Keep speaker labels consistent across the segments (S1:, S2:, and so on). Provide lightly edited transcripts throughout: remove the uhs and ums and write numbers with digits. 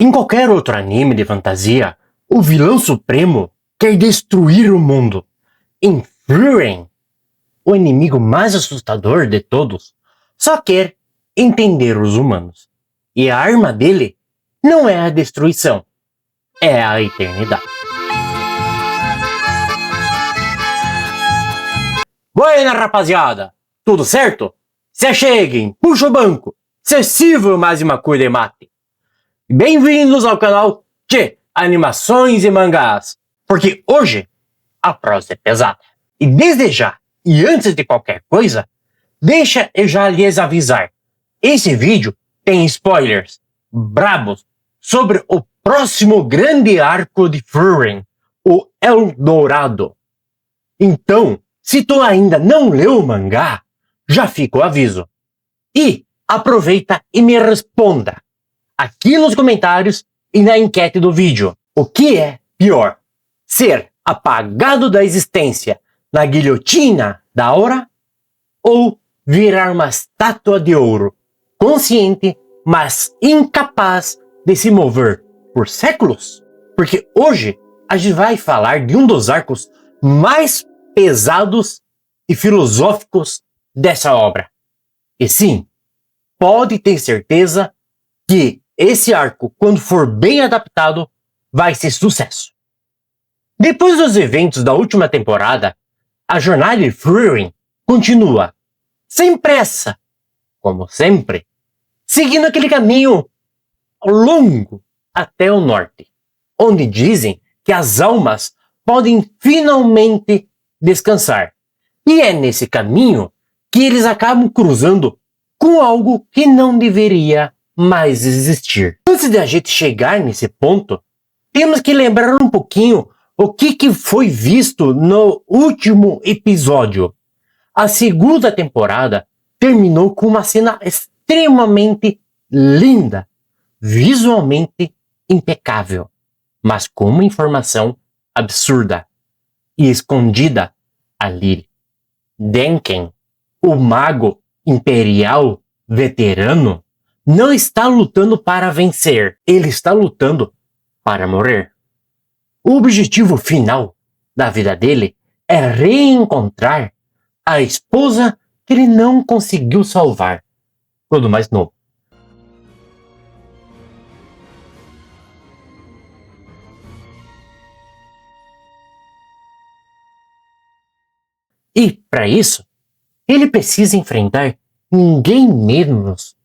S1: Em qualquer outro anime de fantasia, o vilão supremo quer destruir o mundo. Em Frieren, o inimigo mais assustador de todos só quer entender os humanos. E a arma dele não é a destruição, é a eternidade. Buena, rapaziada! Tudo certo? Se acheguem, puxa o banco, se sirvam mais uma cor de mate. Bem-vindos ao canal de Animações e Mangás, porque hoje a prosa é pesada. E desde já, e antes de qualquer coisa, deixa eu já lhes avisar, esse vídeo tem spoilers brabos sobre o próximo grande arco de Frieren, o Eldorado. Então, se tu ainda não leu o mangá, já fica o aviso. E aproveita e me responda aqui nos comentários e na enquete do vídeo. O que é pior? Ser apagado da existência na guilhotina da hora ou virar uma estátua de ouro, consciente, mas incapaz de se mover por séculos? Porque hoje a gente vai falar de um dos arcos mais pesados e filosóficos dessa obra. E sim, pode ter certeza que esse arco, quando for bem adaptado, vai ser sucesso. Depois dos eventos da última temporada, a jornada de Frieren continua, sem pressa, como sempre, seguindo aquele caminho longo até o norte, onde dizem que as almas podem finalmente descansar. E é nesse caminho que eles acabam cruzando com algo que não deveria mais existir. Antes de a gente chegar nesse ponto, temos que lembrar um pouquinho o que foi visto no último episódio. A segunda temporada terminou com uma cena extremamente linda, visualmente impecável, mas com uma informação absurda e escondida ali. Denken, o mago imperial veterano, não está lutando para vencer, ele está lutando para morrer. O objetivo final da vida dele é reencontrar a esposa que ele não conseguiu salvar quando mais novo. E, para isso, ele precisa enfrentar ninguém menos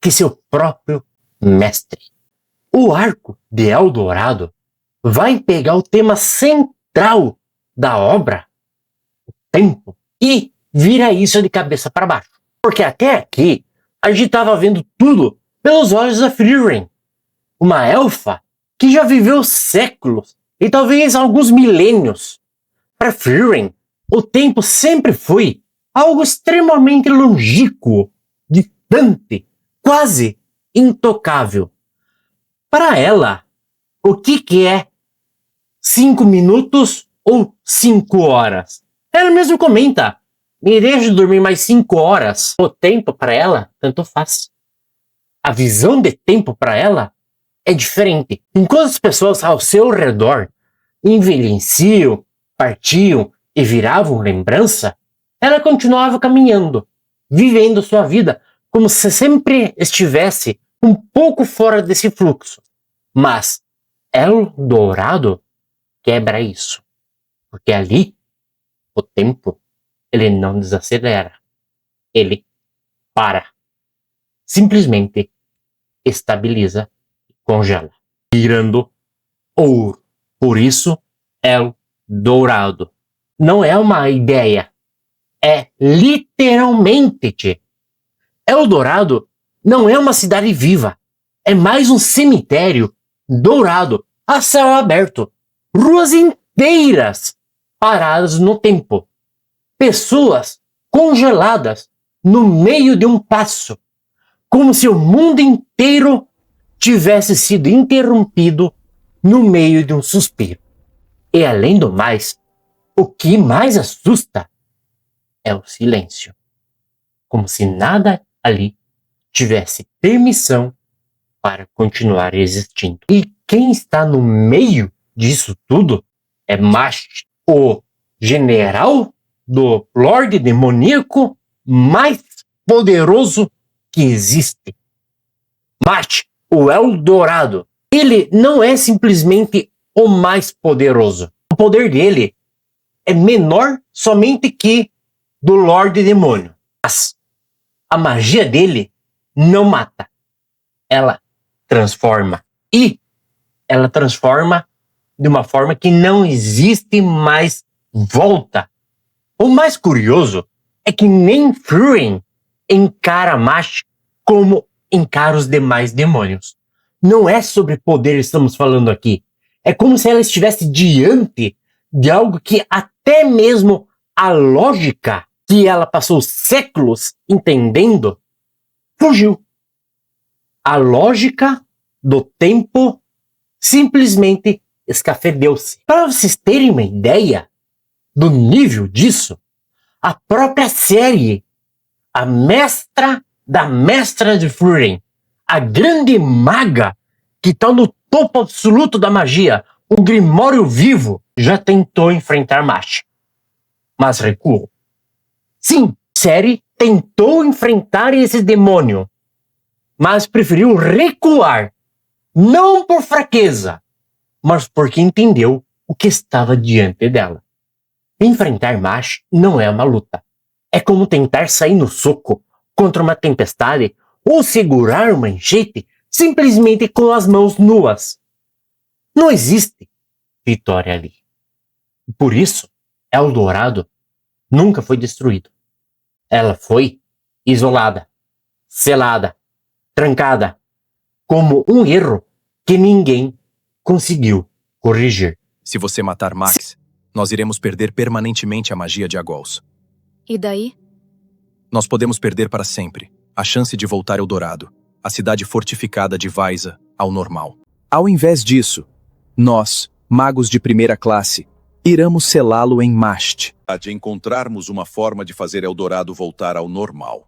S1: que seu próprio mestre. O arco de Eldorado vai pegar o tema central da obra, o tempo, e vira isso de cabeça para baixo. Porque até aqui, a gente estava vendo tudo pelos olhos da Frieren, uma elfa que já viveu séculos e talvez alguns milênios. Para Frieren, o tempo sempre foi algo extremamente longínquo, distante, quase intocável. Para ela, o que é 5 minutos ou 5 horas? Ela mesmo comenta, me deixa dormir mais 5 horas. O tempo para ela, tanto faz. A visão de tempo para ela é diferente. Enquanto as pessoas ao seu redor envelheciam, partiam e viravam lembrança, ela continuava caminhando, vivendo sua vida como se sempre estivesse um pouco fora desse fluxo. Mas Eldorado quebra isso, porque ali o tempo ele não desacelera, ele para, simplesmente estabiliza e congela, virando ouro. Por isso Eldorado não é uma ideia, é literalmente. Eldorado não é uma cidade viva, é mais um cemitério dourado a céu aberto, ruas inteiras paradas no tempo, pessoas congeladas no meio de um passo, como se o mundo inteiro tivesse sido interrompido no meio de um suspiro. E além do mais, o que mais assusta é o silêncio, como se nada ali tivesse permissão para continuar existindo. E quem está no meio disso tudo é Mast, o general do Lorde Demoníaco mais poderoso que existe. Mast, o Eldorado. Ele não é simplesmente o mais poderoso. O poder dele é menor somente que do Lorde Demônio. Mas a magia dele não mata. Ela transforma. E ela transforma de uma forma que não existe mais volta. O mais curioso é que nem Furin encara Mast como encara os demais demônios. Não é sobre poder que estamos falando aqui. É como se ela estivesse diante de algo que até mesmo a lógica que ela passou séculos entendendo fugiu. A lógica do tempo simplesmente escafedeu-se. Para vocês terem uma ideia do nível disso, a própria série, a mestra da mestra de Furin, a grande maga que está no topo absoluto da magia, o Grimório Vivo, já tentou enfrentar Mast, mas recuou. Sim, a série tentou enfrentar esse demônio, mas preferiu recuar, não por fraqueza, mas porque entendeu o que estava diante dela. Enfrentar Mast não é uma luta. É como tentar sair no soco contra uma tempestade ou segurar uma enchente simplesmente com as mãos nuas. Não existe vitória ali. Por isso, Eldorado nunca foi destruído. Ela foi isolada, selada, trancada, como um erro que ninguém conseguiu corrigir.
S2: Se você matar Max, nós iremos perder permanentemente a magia de Agols.
S3: E daí?
S2: Nós podemos perder para sempre a chance de voltar Eldorado, a cidade fortificada de Vaisa, ao normal. Ao invés disso, nós, magos de primeira classe, iremos selá-lo em Mast.
S4: De encontrarmos uma forma de fazer Eldorado voltar ao normal.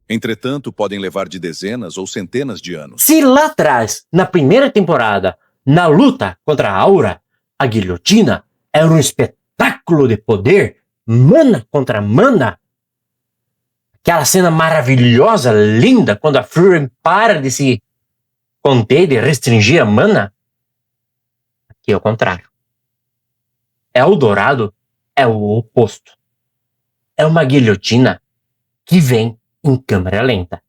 S4: Entretanto, podem levar de dezenas ou centenas de anos.
S1: Se lá atrás, na primeira temporada, na luta contra a Aura, a guilhotina era um espetáculo de poder, mana contra mana, aquela cena maravilhosa, linda, quando a Fury para de se conter, de restringir a mana, aqui é o contrário. Eldorado é o oposto. É uma guilhotina que vem em câmera lenta.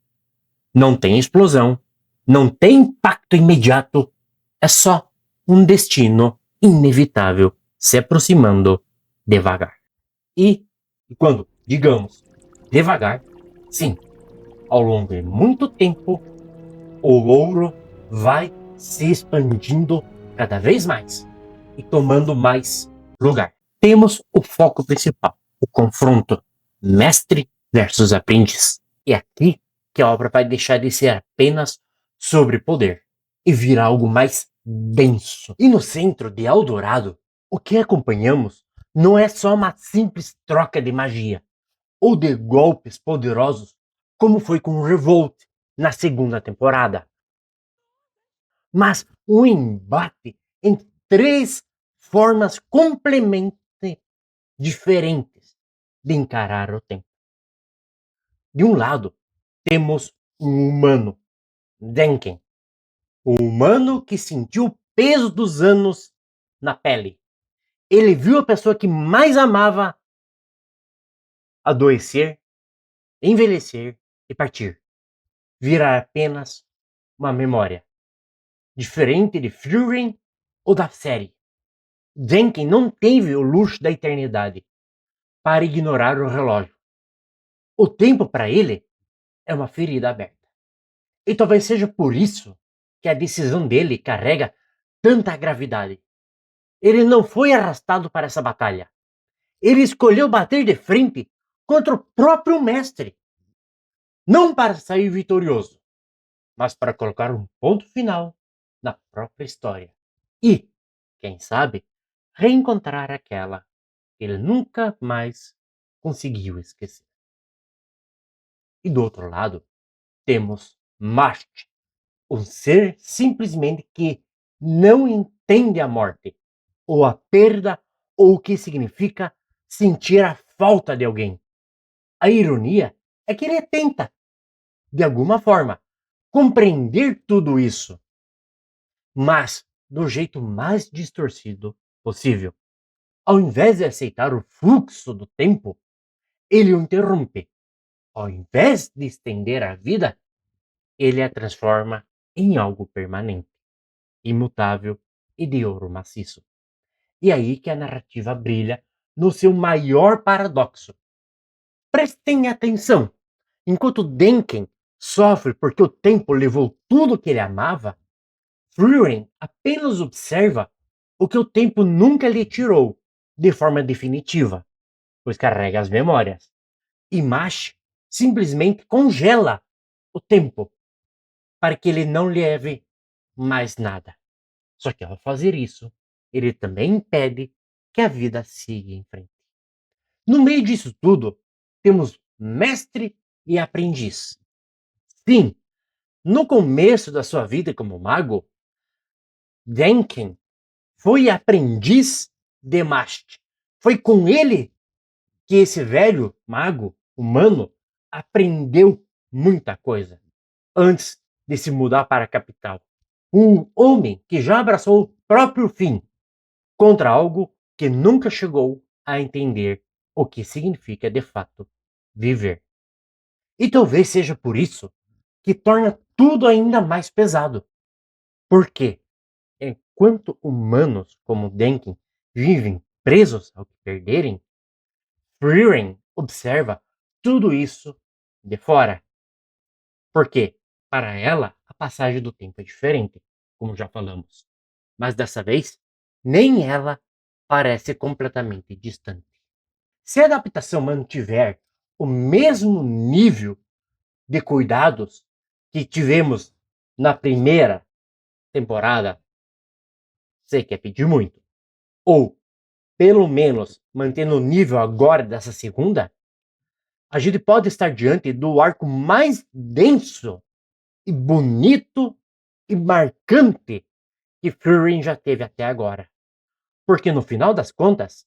S1: Não tem explosão, não tem impacto imediato, é só um destino inevitável se aproximando devagar. E quando, digamos, devagar, sim, ao longo de muito tempo, o ouro vai se expandindo cada vez mais e tomando mais lugar. Temos o foco principal, o confronto mestre versus aprendiz. É aqui que a obra vai deixar de ser apenas sobre poder e virar algo mais denso. E no centro de Eldorado, o que acompanhamos não é só uma simples troca de magia ou de golpes poderosos, como foi com Revolt na segunda temporada, mas um embate em três formas completamente diferentes de encarar o tempo. De um lado, temos um humano, Denken, o humano que sentiu o peso dos anos na pele. Ele viu a pessoa que mais amava adoecer, envelhecer e partir. Virar apenas uma memória. Diferente de Fury ou da série, Denken não teve o luxo da eternidade para ignorar o relógio. O tempo para ele é uma ferida aberta. E talvez seja por isso que a decisão dele carrega tanta gravidade. Ele não foi arrastado para essa batalha. Ele escolheu bater de frente contra o próprio mestre. Não para sair vitorioso, mas para colocar um ponto final na própria história. E, quem sabe, reencontrar aquela que ele nunca mais conseguiu esquecer. E do outro lado, temos Mast, Um ser simplesmente que não entende a morte, ou a perda, ou o que significa sentir a falta de alguém. A ironia é que ele tenta, de alguma forma, compreender tudo isso, mas do jeito mais distorcido possível. Ao invés de aceitar o fluxo do tempo, ele o interrompe. Ao invés de estender a vida, ele a transforma em algo permanente, imutável e de ouro maciço. E aí que a narrativa brilha no seu maior paradoxo. Prestem atenção! Enquanto Denken sofre porque o tempo levou tudo que ele amava, Frieren apenas observa o que o tempo nunca lhe tirou de forma definitiva, pois carrega as memórias. E Mash simplesmente congela o tempo para que ele não leve mais nada. Só que ao fazer isso, ele também impede que a vida siga em frente. No meio disso tudo, temos mestre e aprendiz. Sim, no começo da sua vida como mago, Denken foi aprendiz de Mast. Foi com ele que esse velho mago humano aprendeu muita coisa antes de se mudar para a capital. Um homem que já abraçou o próprio fim contra algo que nunca chegou a entender o que significa de fato viver. E talvez seja por isso que torna tudo ainda mais pesado. Porque enquanto humanos como Denkin vivem presos ao que perderem, Frieren observa tudo isso de fora. Porque, para ela, a passagem do tempo é diferente, como já falamos. Mas dessa vez, nem ela parece completamente distante. Se a adaptação mantiver o mesmo nível de cuidados que tivemos na primeira temporada, sei que é pedir muito, ou pelo menos mantendo o nível agora dessa segunda, a gente pode estar diante do arco mais denso e bonito e marcante que Frieren já teve até agora. Porque no final das contas,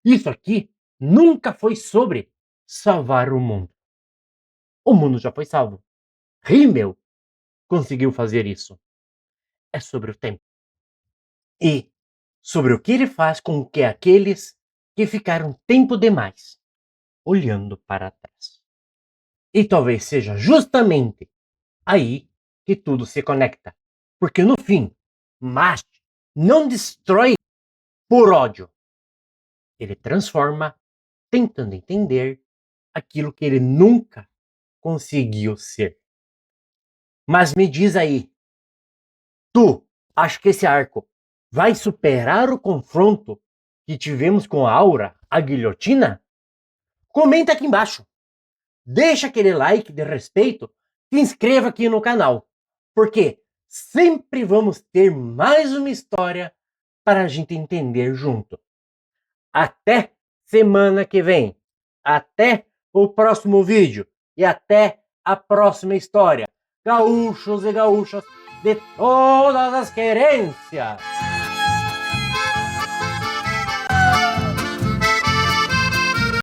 S1: isso aqui nunca foi sobre salvar o mundo. O mundo já foi salvo. Himmel conseguiu fazer isso. É sobre o tempo. E sobre o que ele faz com que aqueles que ficaram tempo demais olhando para trás. E talvez seja justamente aí que tudo se conecta. Porque no fim, Mast não destrói por ódio. Ele transforma tentando entender aquilo que ele nunca conseguiu ser. Mas me diz aí, tu acha que esse arco vai superar o confronto que tivemos com a Aura, a guilhotina? Comenta aqui embaixo. Deixa aquele like de respeito, se inscreva aqui no canal, porque sempre vamos ter mais uma história para a gente entender junto. Até semana que vem. Até o próximo vídeo. E até a próxima história. Gaúchos e gaúchas de todas as querências.